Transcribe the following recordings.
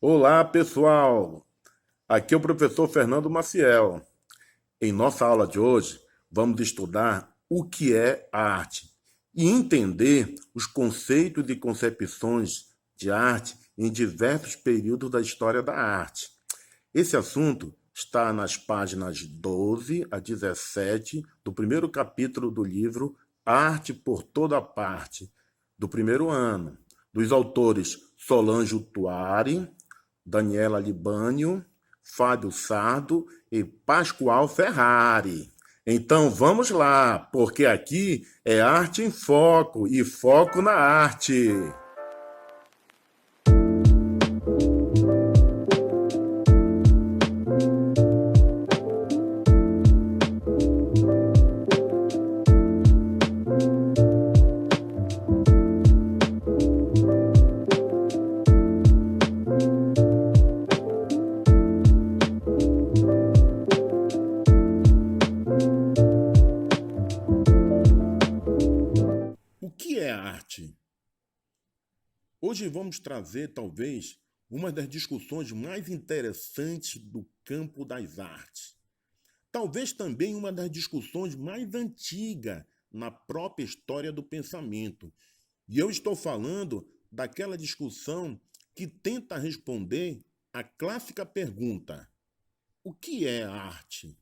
Olá, pessoal! Aqui é o professor Fernando Maciel. Em nossa aula de hoje, vamos estudar o que é a arte e entender os conceitos e concepções de arte em diversos períodos da história da arte. Esse assunto está nas páginas 12 a 17 do primeiro capítulo do livro Arte por Toda Parte, do primeiro ano, dos autores Solange Tuari, Daniela Libânio, Fábio Sardo e Pascoal Ferrari. Então vamos lá, porque aqui é arte em foco e foco na arte. O que é arte? Hoje vamos trazer, talvez, uma das discussões mais interessantes do campo das artes. Talvez também uma das discussões mais antigas na própria história do pensamento. E eu estou falando daquela discussão que tenta responder a clássica pergunta: o que é arte?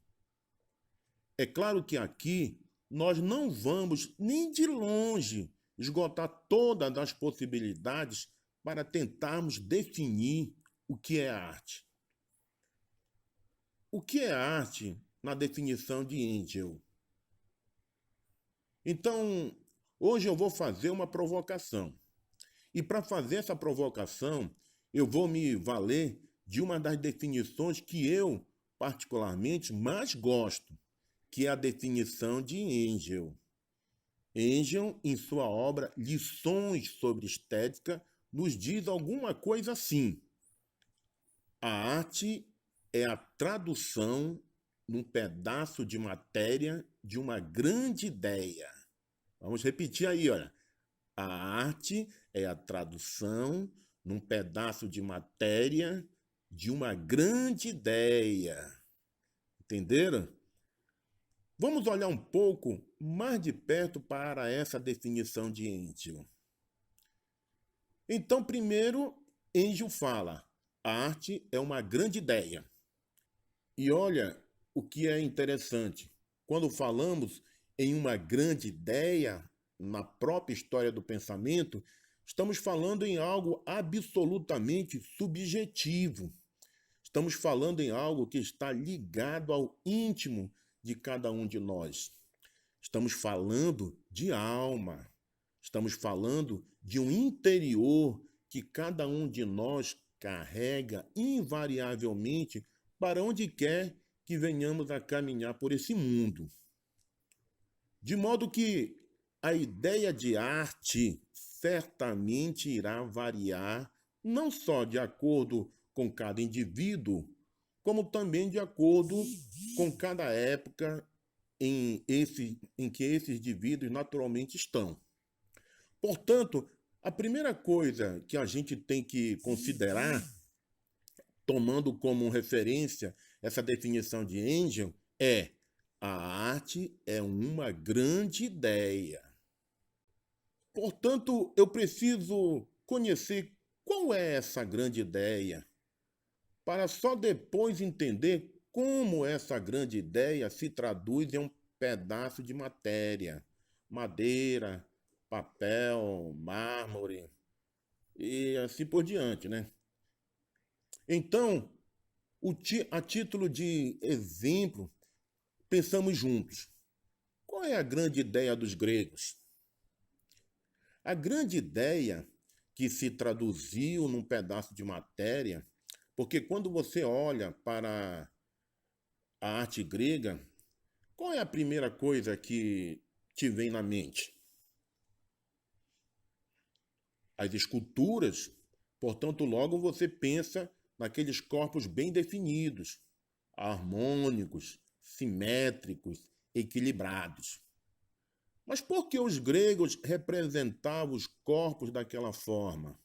É claro que aqui nós não vamos nem de longe esgotar todas as possibilidades para tentarmos definir o que é arte. O que é arte na definição de Engel? Então, hoje eu vou fazer uma provocação. E para fazer essa provocação, eu vou me valer de uma das definições que eu, particularmente, mais gosto, que é a definição de Engel. Engel, em sua obra Lições sobre Estética, nos diz alguma coisa assim: a arte é a tradução num pedaço de matéria de uma grande ideia. Vamos repetir aí, olha. A arte é a tradução num pedaço de matéria de uma grande ideia. Entenderam? Vamos olhar um pouco mais de perto para essa definição de Engel. Então, primeiro, Engel fala: a arte é uma grande ideia. E olha o que é interessante. Quando falamos em uma grande ideia, na própria história do pensamento, estamos falando em algo absolutamente subjetivo. Estamos falando em algo que está ligado ao íntimo de cada um de nós. Estamos falando de alma. Estamos falando de um interior que cada um de nós carrega invariavelmente para onde quer que venhamos a caminhar por esse mundo. De modo que a ideia de arte certamente irá variar, não só de acordo com cada indivíduo, como também de acordo com cada época em que esses indivíduos naturalmente estão. Portanto, a primeira coisa que a gente tem que considerar, tomando como referência essa definição de Engel, é: a arte é uma grande ideia. Portanto, eu preciso conhecer qual é essa grande ideia, para só depois entender como essa grande ideia se traduz em um pedaço de matéria, madeira, papel, mármore e assim por diante, né? Então, a título de exemplo, pensamos juntos. Qual é a grande ideia dos gregos? A grande ideia que se traduziu num pedaço de matéria, porque quando você olha para a arte grega, qual é a primeira coisa que te vem na mente? As esculturas. Portanto, logo você pensa naqueles corpos bem definidos, harmônicos, simétricos, equilibrados. Mas por que os gregos representavam os corpos daquela forma?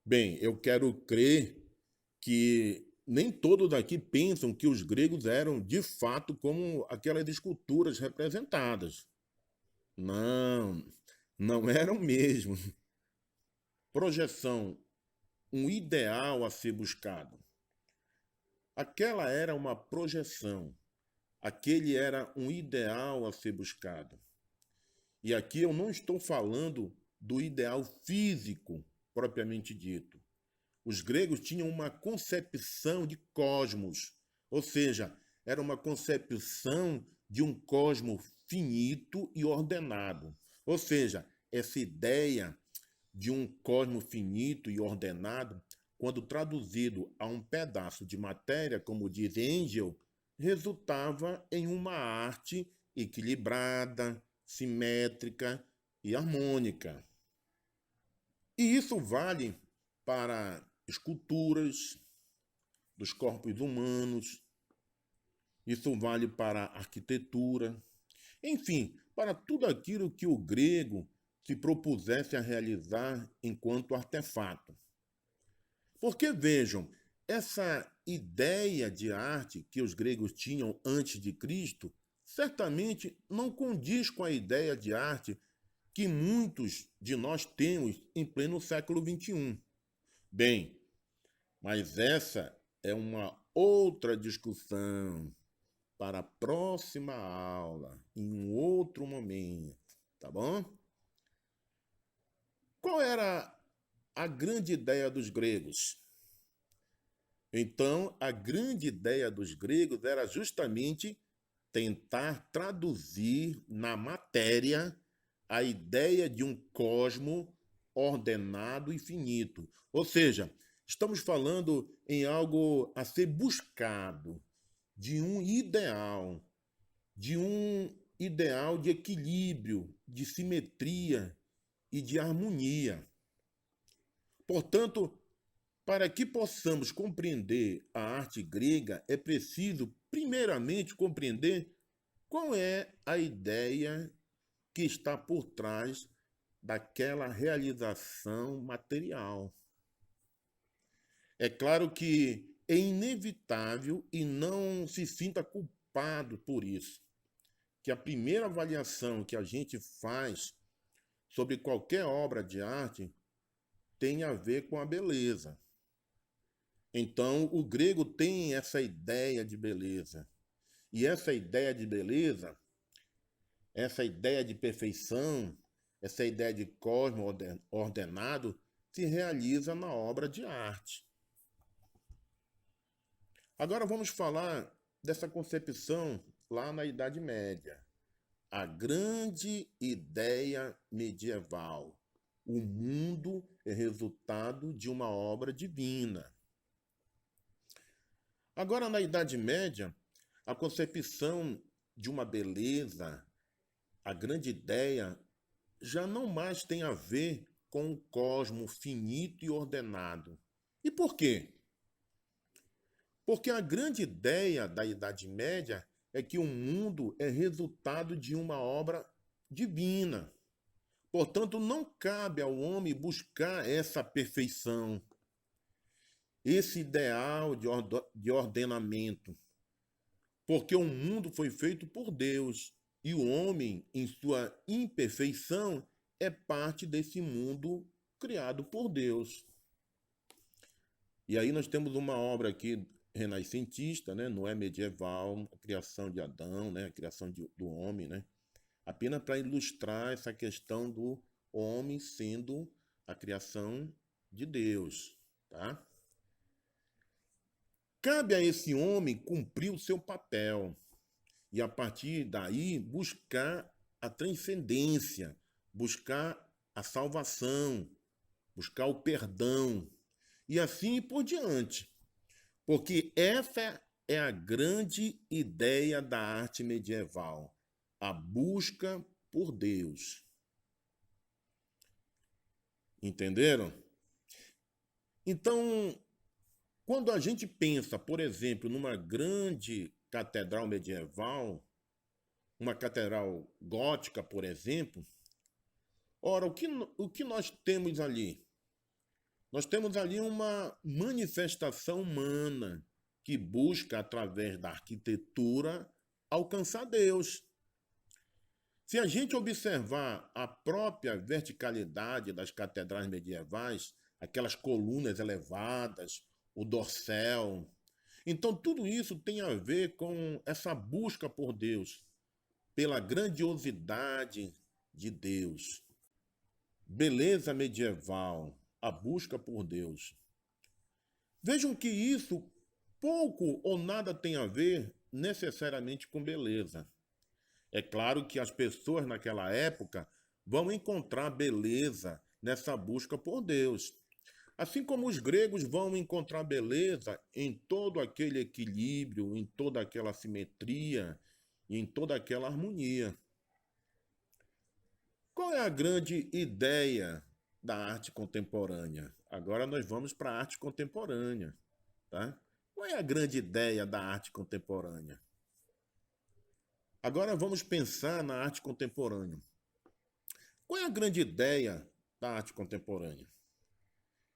Bem, eu quero crer que nem todos aqui pensam que os gregos eram de fato como aquelas esculturas representadas. Não, não eram mesmo. Projeção, um ideal a ser buscado. Aquela era uma projeção, aquele era um ideal a ser buscado. E aqui eu não estou falando do ideal físico propriamente dito. Os gregos tinham uma concepção de cosmos, ou seja, era uma concepção de um cosmo finito e ordenado. Ou seja, essa ideia de um cosmo finito e ordenado, quando traduzido a um pedaço de matéria, como diz Engel, resultava em uma arte equilibrada, simétrica e harmônica. E isso vale para esculturas dos corpos humanos, isso vale para a arquitetura, enfim, para tudo aquilo que o grego se propusesse a realizar enquanto artefato. Porque vejam, essa ideia de arte que os gregos tinham antes de Cristo certamente não condiz com a ideia de arte que muitos de nós temos em pleno século XXI. Bem, mas essa é uma outra discussão para a próxima aula, em um outro momento, tá bom? Qual era a grande ideia dos gregos? Então, a grande ideia dos gregos era justamente tentar traduzir na matéria a ideia de um cosmo ordenado e finito. Ou seja, estamos falando em algo a ser buscado, de um ideal de equilíbrio, de simetria e de harmonia. Portanto, para que possamos compreender a arte grega, é preciso, primeiramente, compreender qual é a ideia que está por trás daquela realização material. É claro que é inevitável e não se sinta culpado por isso, que a primeira avaliação que a gente faz sobre qualquer obra de arte tem a ver com a beleza. Então, o grego tem essa ideia de beleza. E essa ideia de beleza, essa ideia de perfeição, essa ideia de cosmo ordenado, se realiza na obra de arte. Agora vamos falar dessa concepção lá na Idade Média. A grande ideia medieval. O mundo é resultado de uma obra divina. Agora, na Idade Média, a concepção de uma beleza, a grande ideia, já não mais tem a ver com o cosmo finito e ordenado. E por quê? Porque a grande ideia da Idade Média é que o mundo é resultado de uma obra divina. Portanto, não cabe ao homem buscar essa perfeição, esse ideal de ordenamento, porque o mundo foi feito por Deus e o homem, em sua imperfeição, é parte desse mundo criado por Deus. E aí nós temos uma obra aqui renascentista, né? Não é medieval, a criação de Adão, né? A criação do homem, né? Apenas para ilustrar essa questão do homem sendo a criação de Deus, tá? Cabe a esse homem cumprir o seu papel e, a partir daí, buscar a transcendência, buscar a salvação, buscar o perdão e assim por diante. Porque essa é a grande ideia da arte medieval, a busca por Deus. Entenderam? Então, quando a gente pensa, por exemplo, numa grande catedral medieval, uma catedral gótica, por exemplo, ora, o que nós temos ali? Nós temos ali uma manifestação humana que busca, através da arquitetura, alcançar Deus. Se a gente observar a própria verticalidade das catedrais medievais, aquelas colunas elevadas, o dorsal, então tudo isso tem a ver com essa busca por Deus, pela grandiosidade de Deus. Beleza medieval, a busca por Deus. Vejam que isso pouco ou nada tem a ver necessariamente com beleza. É claro que as pessoas naquela época vão encontrar beleza nessa busca por Deus. Assim como os gregos vão encontrar beleza em todo aquele equilíbrio, em toda aquela simetria e em toda aquela harmonia. Qual é a grande ideia da arte contemporânea? Agora nós vamos para a arte contemporânea, tá? Qual é a grande ideia da arte contemporânea? Agora vamos pensar na arte contemporânea. Qual é a grande ideia da arte contemporânea?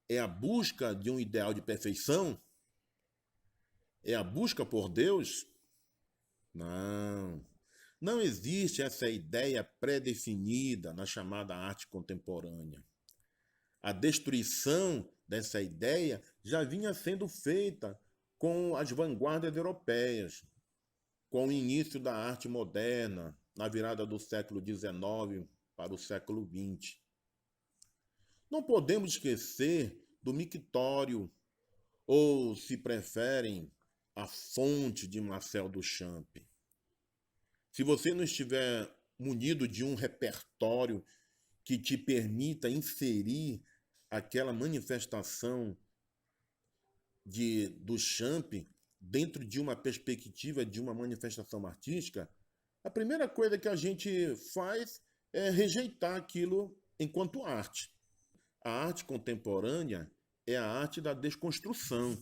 É a busca de um ideal de perfeição? É a busca por Deus? Não. Não existe essa ideia pré-definida na chamada arte contemporânea. A destruição dessa ideia já vinha sendo feita com as vanguardas europeias, com o início da arte moderna, na virada do século XIX para o século XX. Não podemos esquecer do mictório, ou, se preferem, a fonte de Marcel Duchamp. Se você não estiver munido de um repertório que te permita inserir aquela manifestação de Duchamp dentro de uma perspectiva de uma manifestação artística, a primeira coisa que a gente faz é rejeitar aquilo enquanto arte. A arte contemporânea é a arte da desconstrução.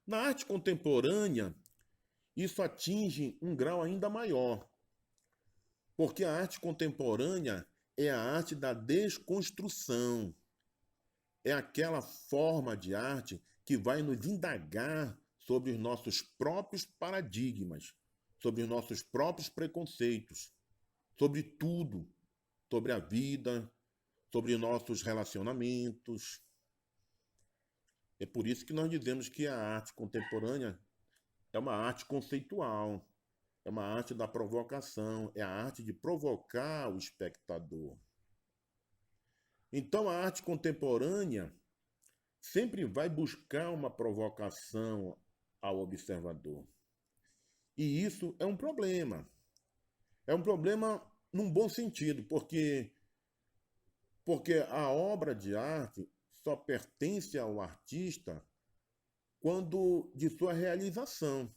Na arte contemporânea, isso atinge um grau ainda maior, porque a arte contemporânea é a arte da desconstrução. É aquela forma de arte que vai nos indagar sobre os nossos próprios paradigmas, sobre os nossos próprios preconceitos, sobre tudo, sobre a vida, sobre nossos relacionamentos. É por isso que nós dizemos que a arte contemporânea é uma arte conceitual, é uma arte da provocação, é a arte de provocar o espectador. Então, a arte contemporânea sempre vai buscar uma provocação ao observador. E isso é um problema. É um problema num bom sentido, porque a obra de arte só pertence ao artista quando de sua realização.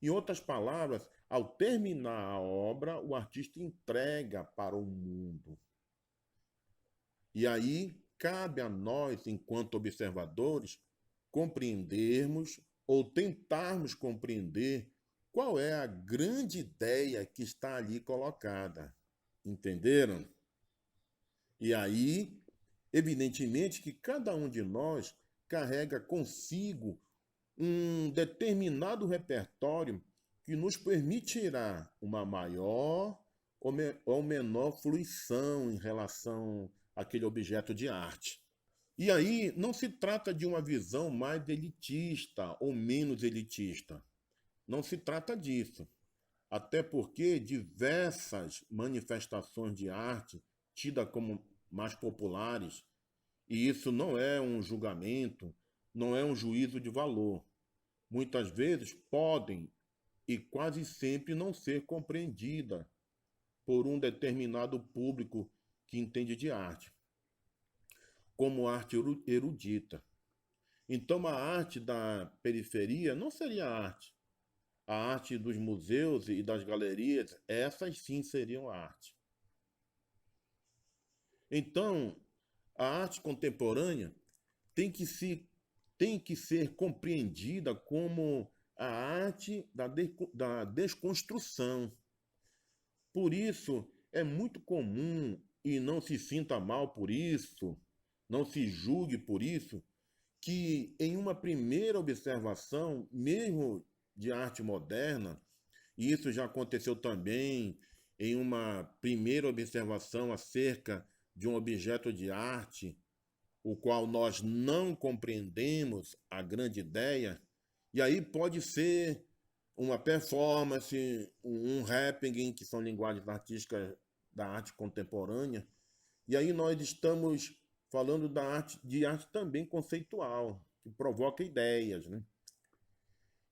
Em outras palavras, ao terminar a obra, o artista entrega para o mundo. E aí cabe a nós, enquanto observadores, compreendermos ou tentarmos compreender qual é a grande ideia que está ali colocada. Entenderam? E aí, evidentemente que cada um de nós carrega consigo um determinado repertório que nos permitirá uma maior ou menor fruição em relação àquele objeto de arte. E aí não se trata de uma visão mais elitista ou menos elitista. Não se trata disso. Até porque diversas manifestações de arte tidas como mais populares, e isso não é um julgamento, não é um juízo de valor. Muitas vezes podem e quase sempre não ser compreendida por um determinado público que entende de arte, como arte erudita. Então, a arte da periferia não seria arte. A arte dos museus e das galerias, essas sim seriam arte. Então, a arte contemporânea tem que ser compreendida como a arte da desconstrução. Por isso, é muito comum, e não se sinta mal por isso, Não se julgue por isso que, em uma primeira observação, mesmo de arte moderna, e isso já aconteceu também em uma primeira observação acerca de um objeto de arte, o qual nós não compreendemos a grande ideia, e aí pode ser uma performance, um happening, que são linguagens artísticas da arte contemporânea, e aí nós estamos falando de arte também conceitual, que provoca ideias, né?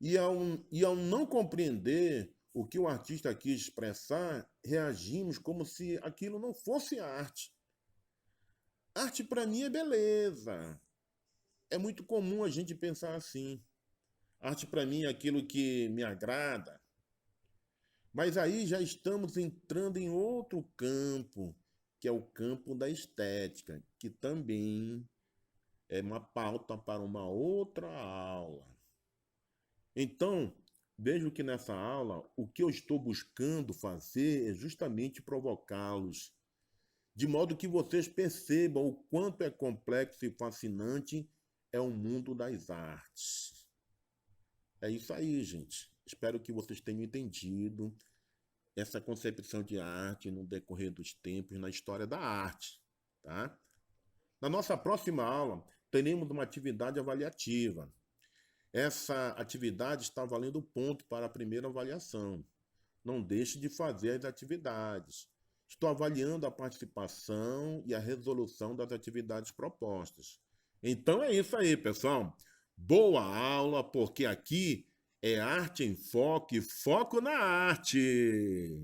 E ao não compreender o que o artista quis expressar, reagimos como se aquilo não fosse arte. Arte para mim é beleza. É muito comum a gente pensar assim. Arte para mim é aquilo que me agrada. Mas aí já estamos entrando em outro campo, que é o campo da estética, que também é uma pauta para uma outra aula. Então, vejo que nessa aula o que eu estou buscando fazer é justamente provocá-los, de modo que vocês percebam o quanto é complexo e fascinante é o mundo das artes. É isso aí, gente. Espero que vocês tenham entendido essa concepção de arte no decorrer dos tempos na história da arte, tá? Na nossa próxima aula, teremos uma atividade avaliativa. Essa atividade está valendo ponto para a primeira avaliação. Não deixe de fazer as atividades. Estou avaliando a participação e a resolução das atividades propostas. Então é isso aí, pessoal. Boa aula, porque aqui é arte em foco e foco na arte.